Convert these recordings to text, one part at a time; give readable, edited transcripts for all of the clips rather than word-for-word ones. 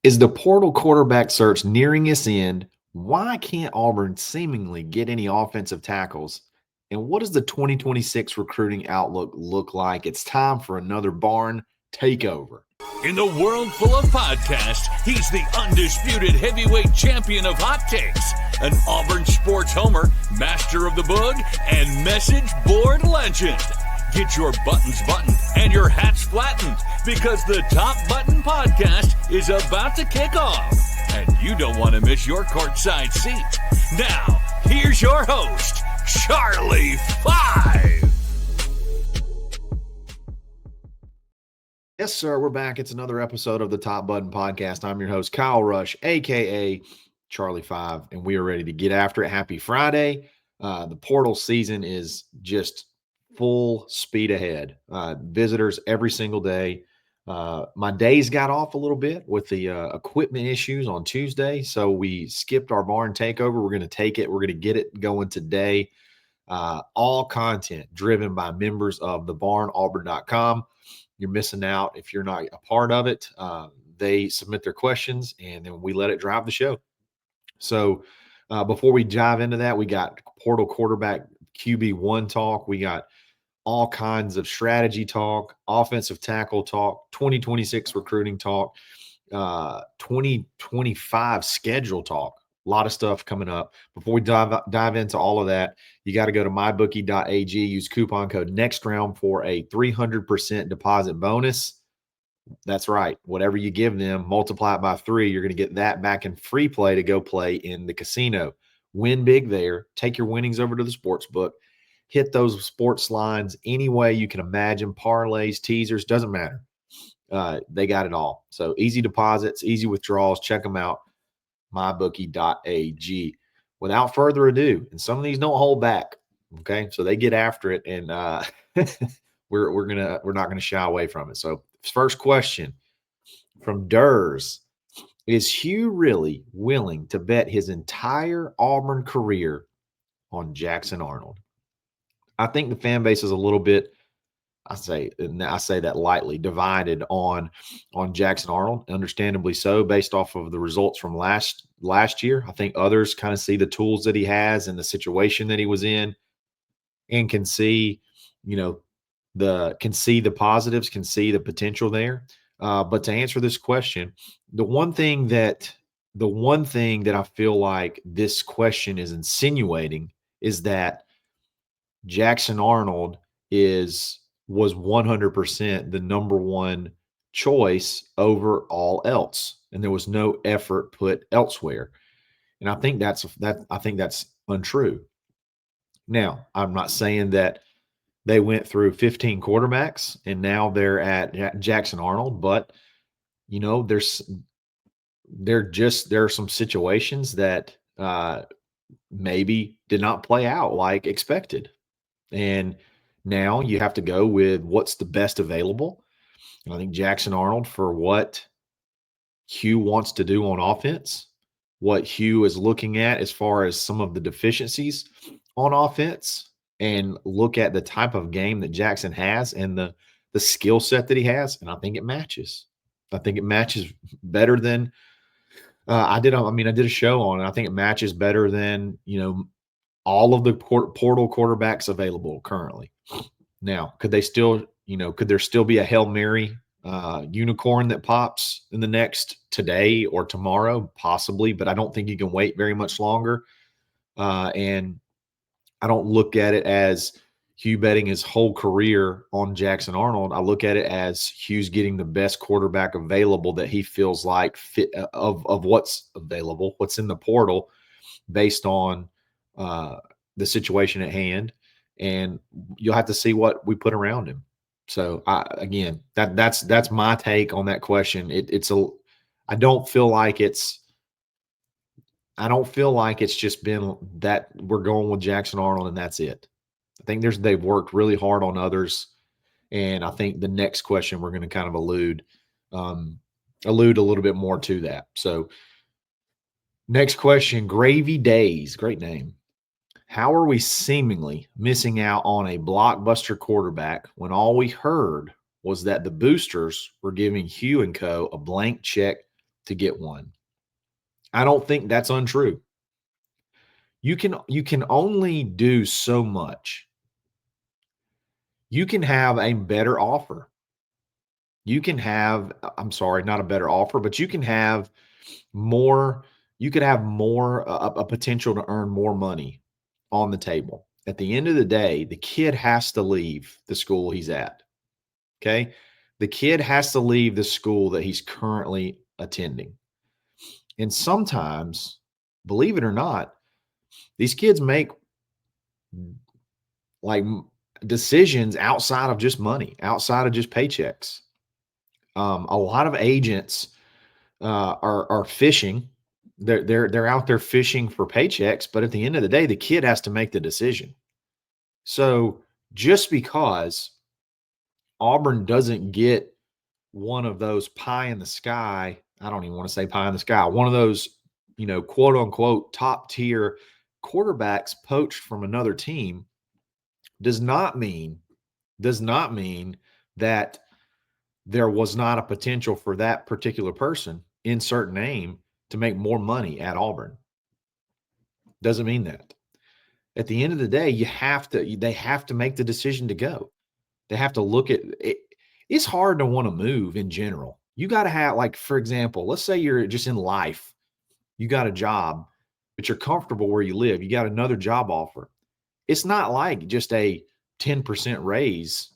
Is the portal quarterback search nearing its end? Why can't Auburn seemingly get any offensive tackles? And what does the 2026 recruiting outlook look like? It's time for another barn takeover. In the world full of podcasts, he's the undisputed heavyweight champion of hot takes, an Auburn sports homer, master of the boog, and message board legend. Get your buttons buttoned and your hats flattened because the Top Button Podcast is about to kick off. And you don't want to miss your courtside seat. Now, here's your host, Charlie Five. Yes, sir. We're back. It's another episode of the Top Button Podcast. I'm your host, Kyle Rush, a.k.a. Charlie Five, and we are ready to get after it. Happy Friday. The portal season is just full speed ahead. Visitors every single day. My days got off a little bit with the equipment issues on Tuesday, so we skipped our barn takeover. We're going to take it. We're going to get it going today. All content driven by members of the barn, auburn.com. You're missing out if you're not a part of it. They submit their questions, and then we let it drive the show. So before we dive into that, we got portal quarterback QB1 talk. We got all kinds of strategy talk, offensive tackle talk, 2026 recruiting talk, 2025 schedule talk. A lot of stuff coming up. Before we dive into all of that, you got to go to mybookie.ag, use coupon code NEXTROUND for a 300% deposit bonus. That's right. Whatever you give them, multiply it by 3, you're going to get that back in free play to go play in the casino. Win big there. Take your winnings over to the sports book. Hit those sports lines any way you can imagine, parlays, teasers, doesn't matter. They got it all. So easy deposits, easy withdrawals. Check them out, mybookie.ag. Without further ado, and some of these don't hold back, okay? So they get after it, and we're not gonna shy away from it. So first question from Durs: is Hugh really willing to bet his entire Auburn career on Jackson Arnold? I think the fan base is a little bit, I say that lightly, divided on Jackson Arnold, understandably so, based off of the results from last year. I think others kind of see the tools that he has and the situation that he was in and can see, can see the positives, can see the potential there. But to answer this question, the one thing that I feel like this question is insinuating is that Jackson Arnold was 100% the number one choice over all else, and there was no effort put elsewhere. And I think that's untrue. Now, I'm not saying that they went through 15 quarterbacks and now they're at Jackson Arnold, but there are some situations that maybe did not play out like expected. And now you have to go with what's the best available. And I think Jackson Arnold, for what Hugh wants to do on offense, what Hugh is looking at as far as some of the deficiencies on offense, and look at the type of game that Jackson has and the skill set that he has, and I think it matches. I think it matches better than I did a show on it. I think it matches better than, all of the portal quarterbacks available currently. Now, could there still be a Hail Mary unicorn that pops in the next today or tomorrow? Possibly, but I don't think you can wait very much longer. And I don't look at it as Hugh betting his whole career on Jackson Arnold. I look at it as Hugh's getting the best quarterback available that he feels like fit of what's available, what's in the portal, based on the situation at hand, and you'll have to see what we put around him. So that's my take on that question. I don't feel like it's just been that we're going with Jackson Arnold and that's it. I think they've worked really hard on others, and I think the next question we're going to kind of allude a little bit more to that. So next question, Gravy Days, great name. How are we seemingly missing out on a blockbuster quarterback when all we heard was that the boosters were giving Hugh and Co. a blank check to get one. I don't think that's untrue. You can only do so much. You can have a better offer. You can have, I'm sorry, not a better offer, but you can have more, you could have more a potential to earn more money on the table. At the end of the day, the kid has to leave the school he's at. Okay? The kid has to leave the school that he's currently attending. And sometimes, believe it or not, these kids make like decisions outside of just money, outside of just paychecks. A lot of agents are fishing. They're out there fishing for paychecks, but at the end of the day, the kid has to make the decision. So just because Auburn doesn't get one of those pie in the sky, I don't even want to say pie in the sky, one of those, quote unquote, top tier quarterbacks poached from another team does not mean that there was not a potential for that particular person, insert name, to make more money at Auburn. Doesn't mean that. At the end of the day, they have to make the decision to go. They have to look at it. It's hard to want to move in general. You got to have, like, for example, let's say you're just in life, you got a job, but you're comfortable where you live. You got another job offer. It's not like just a 10% raise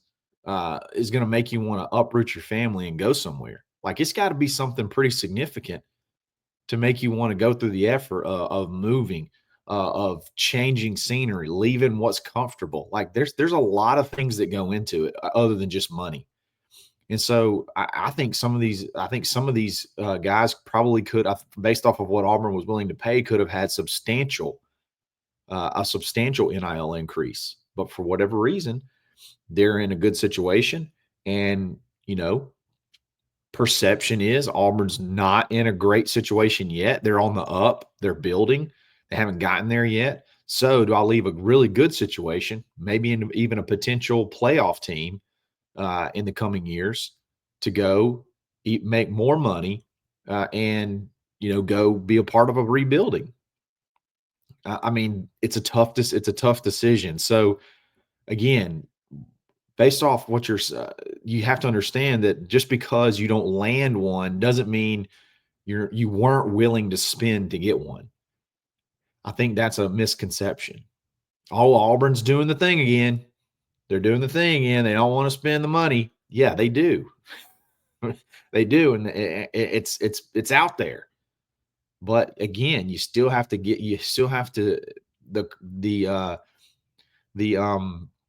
is going to make you want to uproot your family and go somewhere. Like, it's got to be something pretty significant to make you want to go through the effort of moving, of changing scenery, leaving what's comfortable. Like, there's a lot of things that go into it other than just money. And so I think some of these guys probably could, based off of what Auburn was willing to pay, could have had a substantial NIL increase. But for whatever reason, they're in a good situation. And, perception is Auburn's not in a great situation yet. They're on the up. They're building. They haven't gotten there yet. So do I leave a really good situation, maybe even a potential playoff team in the coming years, to go make more money and, go be a part of a rebuilding? I mean, it's a tough decision. So again, based off what you have to understand that just because you don't land one doesn't mean you weren't willing to spend to get one. I think that's a misconception. Oh, Auburn's doing the thing again. They're doing the thing again. They don't want to spend the money. Yeah, they do. They do, and it's out there. But again, you still have to the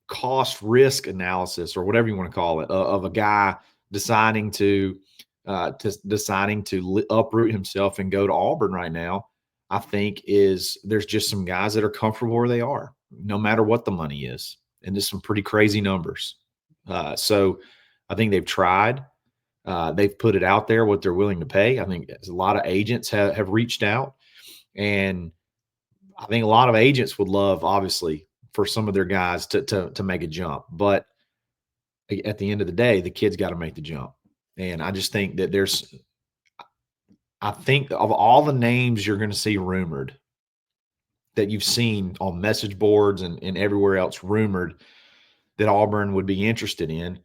cost risk analysis, or whatever you want to call it, of a guy deciding to uproot himself and go to Auburn right now. I think there's just some guys that are comfortable where they are, no matter what the money is, and just some pretty crazy numbers. So I think they've tried. They've put it out there what they're willing to pay. I think a lot of agents have reached out, and I think a lot of agents would love, obviously, for some of their guys to make a jump. But at the end of the day, the kid's got to make the jump. And I just think that I think of all the names you're going to see rumored, that you've seen on message boards and everywhere else rumored that Auburn would be interested in,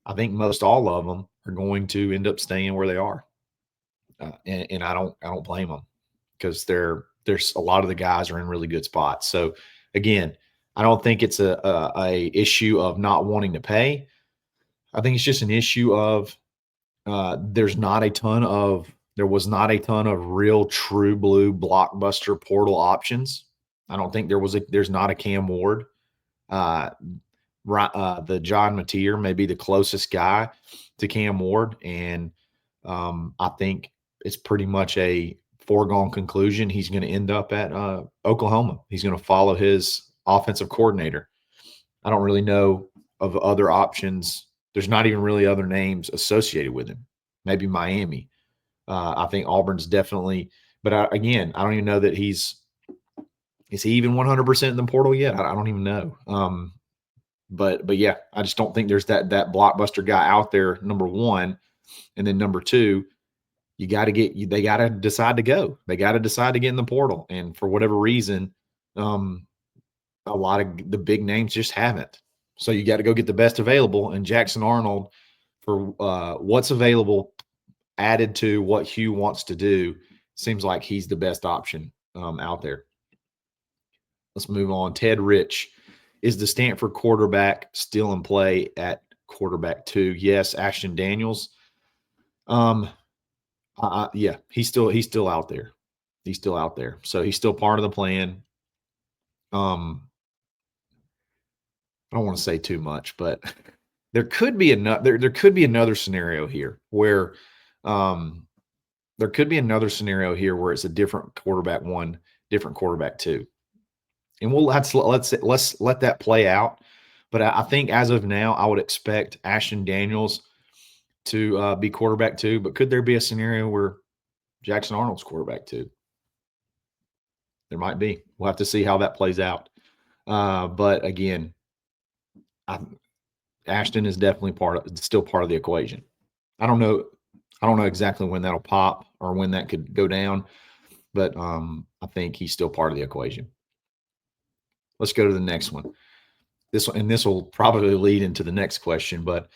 I think most all of them are going to end up staying where they are. And I don't blame them, because there's a lot of the guys are in really good spots. So again, I don't think it's a issue of not wanting to pay. I think it's just an issue of there was not a ton of real true blue blockbuster portal options. I don't think there's not a Cam Ward. The John Mateer may be the closest guy to Cam Ward, and I think it's pretty much a foregone conclusion he's going to end up at Oklahoma. He's going to follow his offensive coordinator. I don't really know of other options. There's not even really other names associated with him. Maybe Miami. I think Auburn's definitely, but again, I don't even know that is he even 100% in the portal yet? I don't even know. But yeah, I just don't think there's that blockbuster guy out there, number one. And then number two, they got to decide to go. They got to decide to get in the portal. And for whatever reason, a lot of the big names just haven't. So you got to go get the best available. And Jackson Arnold, for what's available, added to what Hugh wants to do, seems like he's the best option out there. Let's move on. Ted Rich, is the Stanford quarterback still in play at quarterback 2? Yes. Ashton Daniels. Yeah, he's still out there. He's still out there. So he's still part of the plan. I don't want to say too much, but there could be another scenario here where it's a different quarterback 1, different quarterback 2. And let's let that play out. But I think as of now, I would expect Ashton Daniels to be quarterback 2. But could there be a scenario where Jackson Arnold's quarterback 2? There might be. We'll have to see how that plays out. But again, Ashton is definitely still part of the equation. I don't know exactly when that'll pop or when that could go down, but I think he's still part of the equation. Let's go to the next one. This will probably lead into the next question, but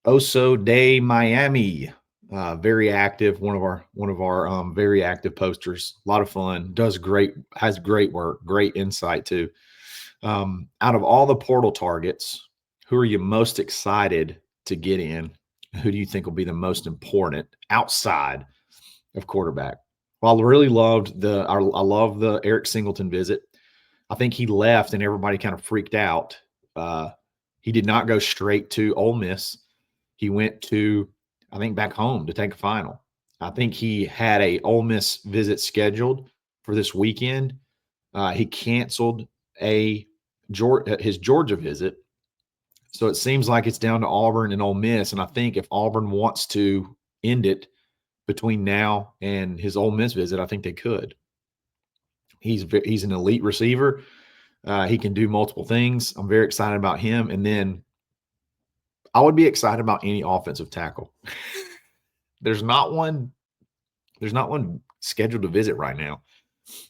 Oso de Miami, very active. One of our very active posters. A lot of fun. Has great work, great insight too. Out of all the portal targets, who are you most excited to get in? Who do you think will be the most important outside of quarterback? Well, I really loved I love the Eric Singleton visit. I think he left and everybody kind of freaked out. He did not go straight to Ole Miss. He went to, I think, back home to take a final. I think he had a Ole Miss visit scheduled for this weekend. He canceled his Georgia visit. So it seems like it's down to Auburn and Ole Miss. And I think if Auburn wants to end it between now and his Ole Miss visit, I think they could. He's an elite receiver. He can do multiple things. I'm very excited about him. And then I would be excited about any offensive tackle. There's not one scheduled to visit right now,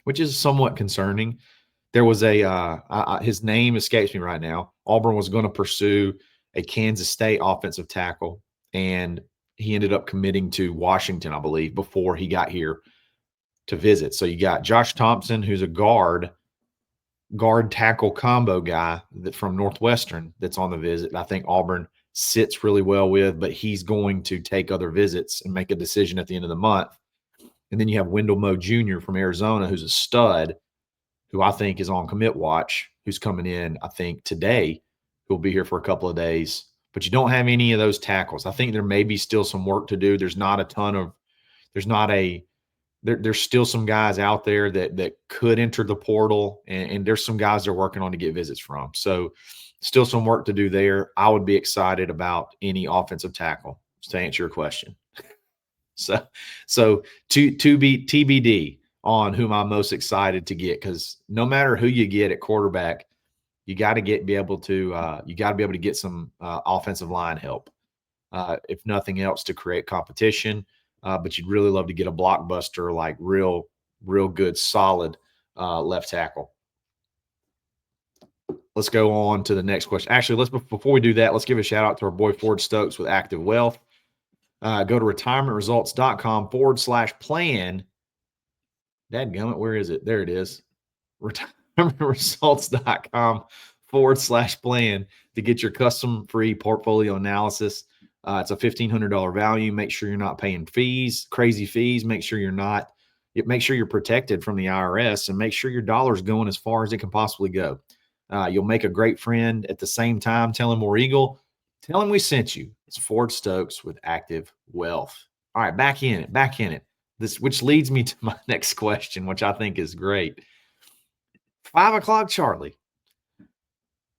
which is somewhat concerning. There was his name escapes me right now. Auburn was going to pursue a Kansas State offensive tackle, and he ended up committing to Washington, I believe, before he got here to visit. So you got Josh Thompson, who's a guard tackle combo guy from Northwestern that's on the visit. I think Auburn sits really well with, but he's going to take other visits and make a decision at the end of the month. And then you have Wendell Moe Jr. from Arizona, who's a stud, who I think is on commit watch, who's coming in, I think, today, who'll be here for a couple of days. But you don't have any of those tackles. I think there may be still some work to do. There's still some guys out there that could enter the portal, and there's some guys they're working on to get visits from. So still some work to do there. I would be excited about any offensive tackle, to answer your question. So to be TBD on whom I'm most excited to get, because no matter who you get at quarterback, you got to be able to get some offensive line help, if nothing else, to create competition. But you'd really love to get a blockbuster, like real good, solid left tackle. Let's go on to the next question. Actually, before we do that, let's give a shout out to our boy Ford Stokes with Active Wealth. Go to retirementresults.com/plan. Dadgummit, where is it? There it is. Retirementresults.com/plan to get your custom free portfolio analysis. It's a $1,500 value. Make sure you're not paying crazy fees. Make sure you're protected from the IRS, and make sure your dollar's going as far as it can possibly go. You'll make a great friend at the same time. Tell him War Eagle. Tell him we sent you. It's Ford Stokes with Active Wealth. All right, back in it. Which leads me to my next question, which I think is great. 5 o'clock, Charlie.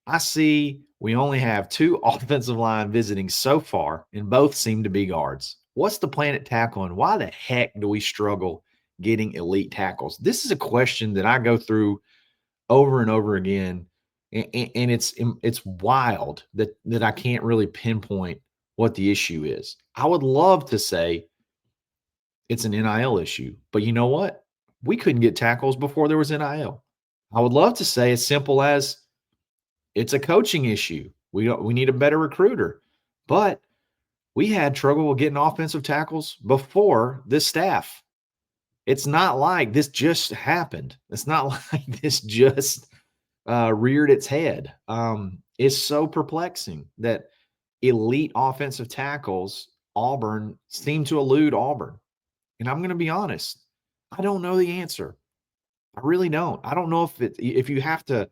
I see we only have 2 offensive line visiting so far, and both seem to be guards. What's the plan at tackle, and why the heck do we struggle getting elite tackles? This is a question that I go through over and over again, and it's wild that I can't really pinpoint what the issue is. I would love to say it's an NIL issue. But you know what? We couldn't get tackles before there was NIL. I would love to say as simple as it's a coaching issue. We need a better recruiter. But we had trouble getting offensive tackles before this staff. It's not like this just happened. It's not like this just reared its head. It's so perplexing that elite offensive tackles, Auburn, seem to elude Auburn. And I'm going to be honest, I don't know the answer. I really don't. I don't know if you have to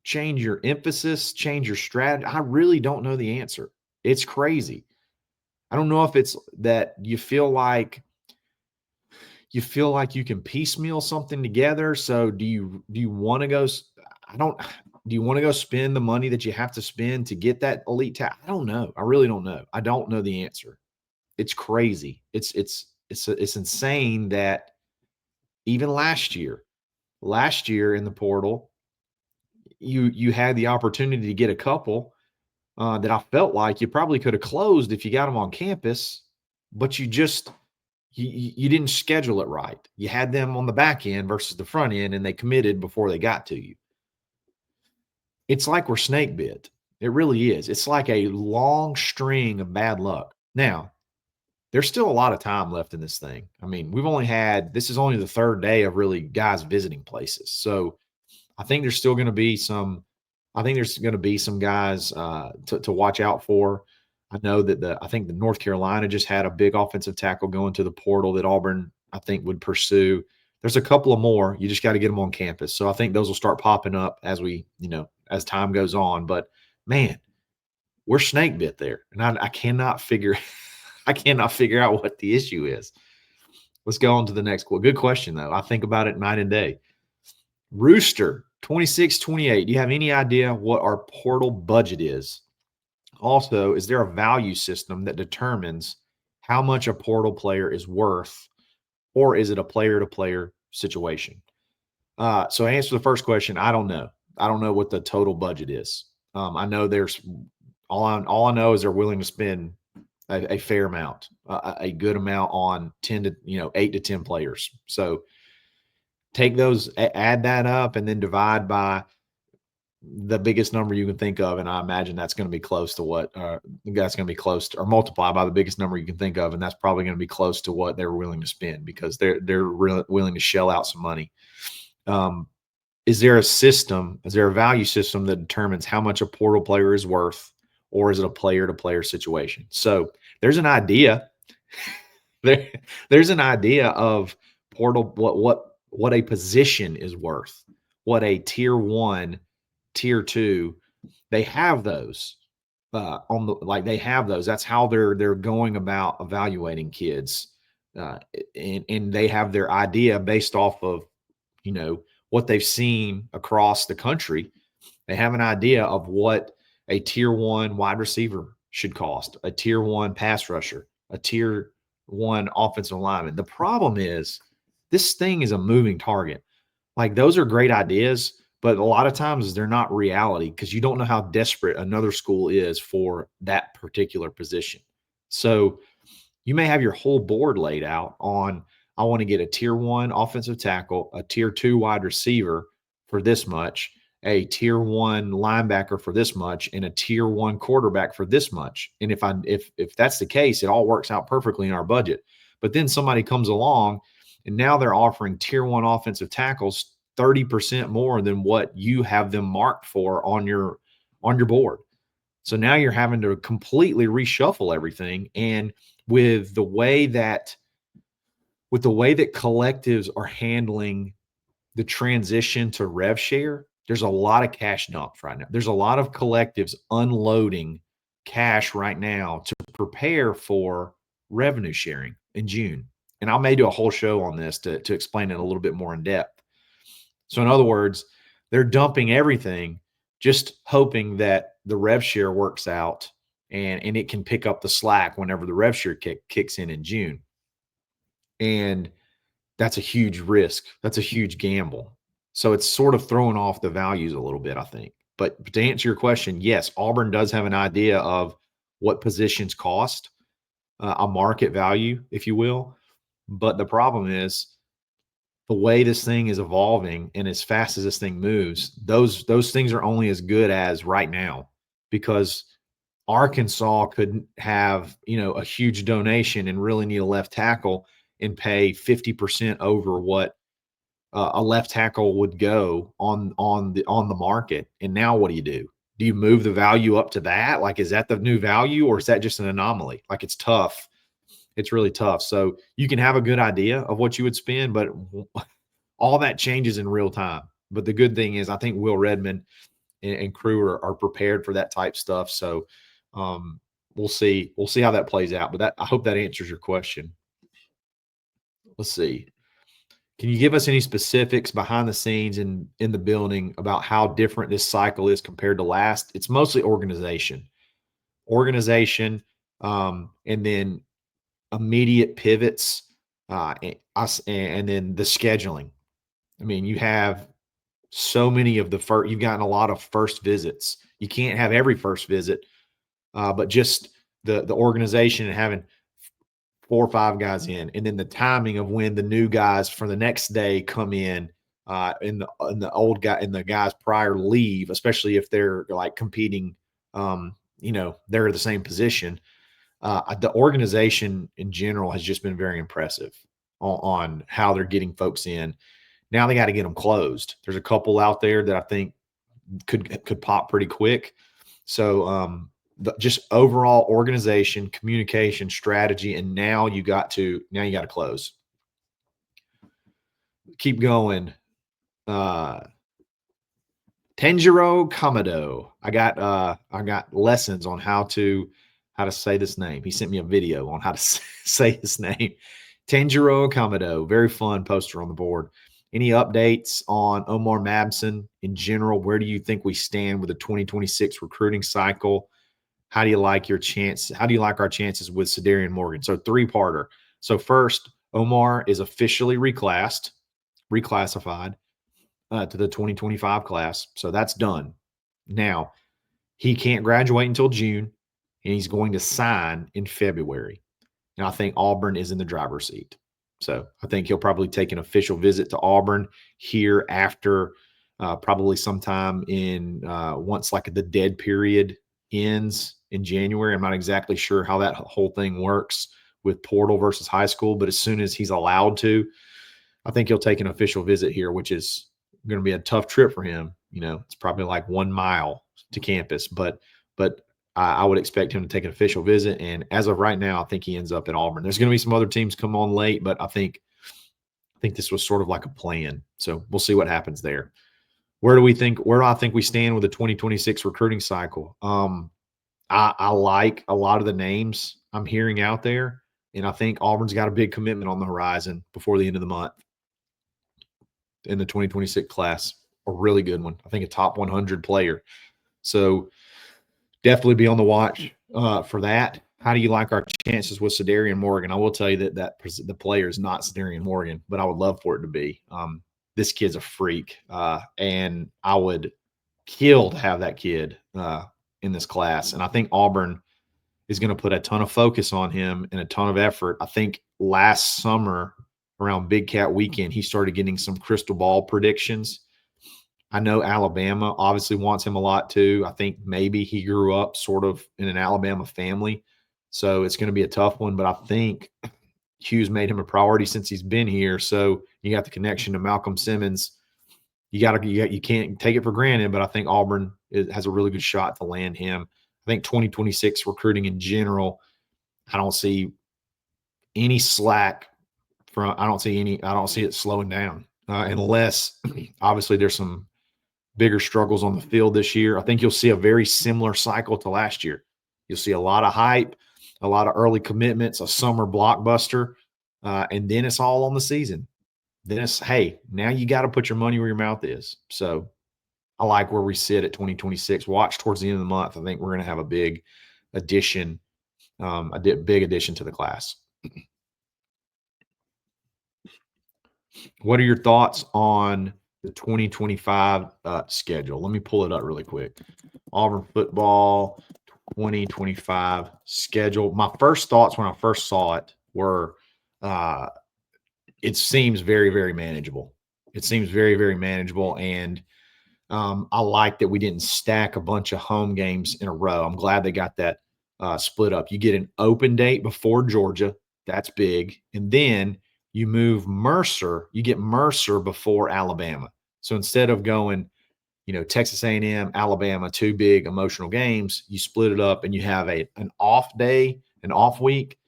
change your emphasis, change your strategy. I really don't know the answer. It's crazy. I don't know if it's that you feel like you can piecemeal something together. So do you want to go? Do you want to go spend the money that you have to spend to get that elite talent? I don't know. I really don't know. I don't know the answer. It's crazy. It's insane that even last year in the portal, you had the opportunity to get a couple that I felt like you probably could have closed if you got them on campus, but you didn't schedule it right. You had them on the back end versus the front end, and they committed before they got to you. It's like we're snake bit. It really is. It's like a long string of bad luck. Now, there's still a lot of time left in this thing. I mean, this is only the third day of really guys visiting places. So I think there's still going to be some guys to watch out for. I know that I think the North Carolina just had a big offensive tackle going to the portal that Auburn, I think, would pursue. There's a couple of more. You just got to get them on campus. So I think those will start popping up as time goes on. But man, we're snake bit there. And I cannot figure out what the issue is. Let's go on to the next one. Good question, though. I think about it night and day. Rooster 2628. Do you have any idea what our portal budget is? Also, is there a value system that determines how much a portal player is worth, or is it a player-to-player situation? So answer the first question, I don't know. I don't know what the total budget is. I know there's all I know is they're willing to spend a fair amount, a good amount on 8 to 10 players. So take those, add that up, and then divide by the biggest number you can think of, and I imagine that's going to be close to what that's going to be close to, or multiply by the biggest number you can think of, and that's probably going to be close to what they're willing to spend because they're willing to shell out some money. Is there a system? Is there a value system that determines how much a portal player is worth, or is it a player-to-player situation? So there's an idea. There's an idea of portal what a position is worth, what a tier 1. Tier 2, they have those they have those. That's how they're going about evaluating kids, and they have their idea based off of what they've seen across the country. They have an idea of what a tier 1 wide receiver should cost, a tier 1 pass rusher, a tier 1 offensive lineman. The problem is this thing is a moving target. Like, those are great ideas, but a lot of times they're not reality because you don't know how desperate another school is for that particular position. So you may have your whole board laid out on, I want to get a tier 1 offensive tackle, a tier 2 wide receiver for this much, a tier 1 linebacker for this much, and a tier 1 quarterback for this much. And if that's the case, it all works out perfectly in our budget. But then somebody comes along and now they're offering tier 1 offensive tackles 30% more than what you have them marked for on your board. So now you're having to completely reshuffle everything. And with the way that collectives are handling the transition to rev share, there's a lot of cash dumps right now. There's a lot of collectives unloading cash right now to prepare for revenue sharing in June. And I may do a whole show on this to explain it a little bit more in depth. So in other words, they're dumping everything, just hoping that the rev share works out and it can pick up the slack whenever the rev share kicks in June. And that's a huge risk. That's a huge gamble. So it's sort of throwing off the values a little bit, I think. But to answer your question, yes, Auburn does have an idea of what positions cost, a market value, if you will. But the problem is the way this thing is evolving and as fast as this thing moves, those things are only as good as right now, because Arkansas could have, a huge donation and really need a left tackle and pay 50% over what a left tackle would go on the market. And now what do you do? Do you move the value up to that? Like, is that the new value, or is that just an anomaly? Like, it's tough. It's really tough. So you can have a good idea of what you would spend, but all that changes in real time. But the good thing is, I think Will Redmond and crew are prepared for that type stuff. So we'll see. We'll see how that plays out. But I hope that answers your question. Let's see. Can you give us any specifics behind the scenes in the building about how different this cycle is compared to last? It's mostly organization, and then immediate pivots, and then the scheduling. I mean, you have so many of you've gotten a lot of first visits. You can't have every first visit, but just the organization and having 4 or 5 guys in, and then the timing of when the new guys for the next day come in, and the old guy and the guys prior leave, especially if they're like competing, they're the same position. The organization in general has just been very impressive on how they're getting folks in. Now they got to get them closed. There's a couple out there that I think could pop pretty quick. So just overall organization, communication, strategy, and now you got to close. Keep going. Tenjiro Kamado. I got lessons on how to say this name. He sent me a video on how to say his name. Tenjiro Kamado. Very fun poster on the board. Any updates on Omar Mabson in general? Where do you think we stand with the 2026 recruiting cycle? How do you like our chances with Sedarian Morgan? So 3-parter. So first, Omar is officially reclassified to the 2025 class. So that's done. Now, he can't graduate until June, and he's going to sign in February. And I think Auburn is in the driver's seat. So I think he'll probably take an official visit to Auburn here after probably sometime in once like the dead period ends in January. I'm not exactly sure how that whole thing works with portal versus high school, but as soon as he's allowed to, I think he'll take an official visit here, which is going to be a tough trip for him. It's probably like 1 mile to campus, but I would expect him to take an official visit. And as of right now, I think he ends up at Auburn. There's going to be some other teams come on late, but I think this was sort of like a plan. So we'll see what happens there. Where do I think we stand with the 2026 recruiting cycle? I like a lot of the names I'm hearing out there, and I think Auburn's got a big commitment on the horizon before the end of the month in the 2026 class. A really good one. I think a top 100 player. So definitely be on the watch for that. How do you like our chances with Sedarian Morgan? I will tell you that the player is not Sedarian Morgan, but I would love for it to be. This kid's a freak, and I would kill to have that kid in this class. And I think Auburn is going to put a ton of focus on him and a ton of effort. I think last summer around Big Cat Weekend, he started getting some crystal ball predictions. I know Alabama obviously wants him a lot too. I think maybe he grew up sort of in an Alabama family, so it's going to be a tough one. But I think Hughes made him a priority since he's been here. So you got the connection to Malcolm Simmons. You can't take it for granted, but I think Auburn has a really good shot to land him. I think 2026 recruiting in general, I don't see any slack I don't see it slowing down unless obviously there's some bigger struggles on the field this year. I think you'll see a very similar cycle to last year. You'll see a lot of hype, a lot of early commitments, a summer blockbuster, and then it's all on the season. Then it's, hey, now you got to put your money where your mouth is. So I like where we sit at 2026. Watch towards the end of the month. I think we're going to have a big addition, to the class. What are your thoughts on the 2025 schedule? Let me pull it up really quick. Auburn football 2025 schedule. My first thoughts when I first saw it were it seems very, very manageable. It seems very, very manageable. And I like that we didn't stack a bunch of home games in a row. I'm glad they got that split up. You get an open date before Georgia. That's big. And then you move Mercer. You get Mercer before Alabama. So instead of going, Texas A&M, Alabama, two big emotional games, you split it up and you have an off day, an off week,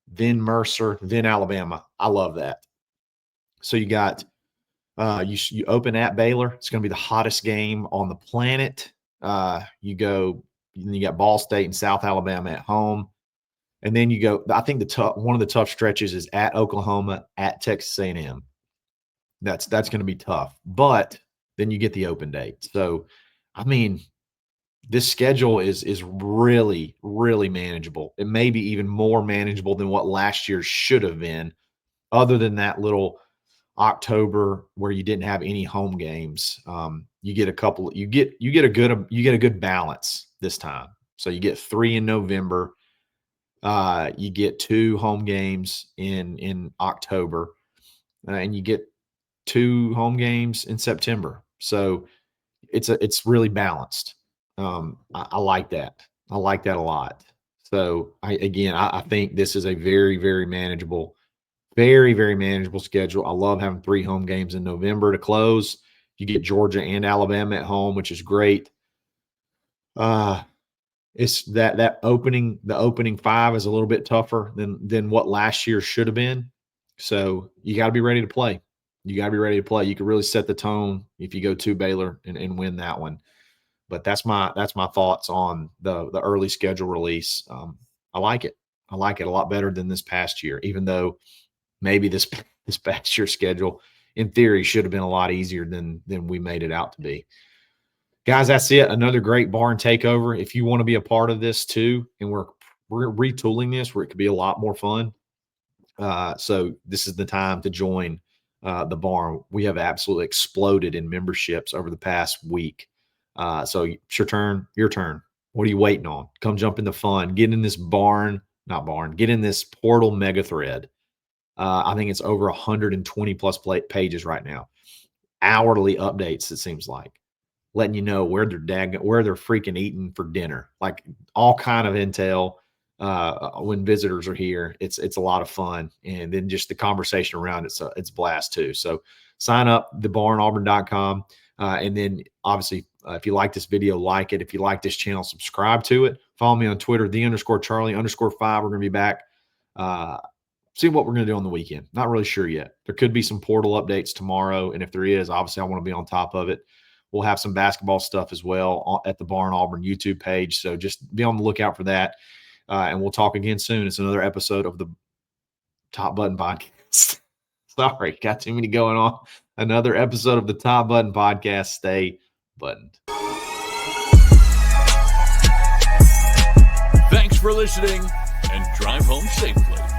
then Mercer, then Alabama. I love that. So you got you open at Baylor. It's going to be the hottest game on the planet. You got Ball State and South Alabama at home. And then you go, I think one of the tough stretches is at Oklahoma, at Texas A&M. That's going to be tough. But then you get the open date. So, I mean, this schedule is really, really manageable. It may be even more manageable than what last year should have been, other than that little October where you didn't have any home games. You get a good balance this time. So you get 3 in November. You get 2 home games in October, and you get 2 home games in September. So it's really balanced. I like that. I like that a lot. So I think this is a very, very manageable, very, very manageable schedule. I love having 3 home games in November to close. You get Georgia and Alabama at home, which is great. It's the opening 5 is a little bit tougher than what last year should have been. So you got to be ready to play. You got to be ready to play. You can really set the tone if you go to Baylor and win that one. But that's my thoughts on the early schedule release. I like it. I like it a lot better than this past year, even though maybe this past year's schedule in theory should have been a lot easier than we made it out to be. Guys, that's it. Another great barn takeover. If you want to be a part of this too, and we're retooling this where it could be a lot more fun. So this is the time to join the barn. We have absolutely exploded in memberships over the past week. So it's your turn. What are you waiting on? Come jump in the fun. Get in this get in this portal mega thread. I think it's over 120 plus pages right now. Hourly updates, it seems like, letting you know where they're freaking eating for dinner, like all kind of intel. When visitors are here, it's a lot of fun, and then just the conversation around it's a blast too. So sign up, thebarnauburn.com, and then obviously if you like this video, like it. If you like this channel, subscribe to it. Follow me on Twitter, _Charlie_5. We're gonna be back. See what we're going to do on the weekend. Not really sure yet. There could be some portal updates tomorrow, and if there is, obviously I want to be on top of it. We'll have some basketball stuff as well at the Barn Auburn YouTube page, so just be on the lookout for that. And we'll talk again soon. It's another episode of the Top Button Podcast. Sorry, got too many going on. Another episode of the Top Button Podcast. Stay buttoned. Thanks for listening, and drive home safely.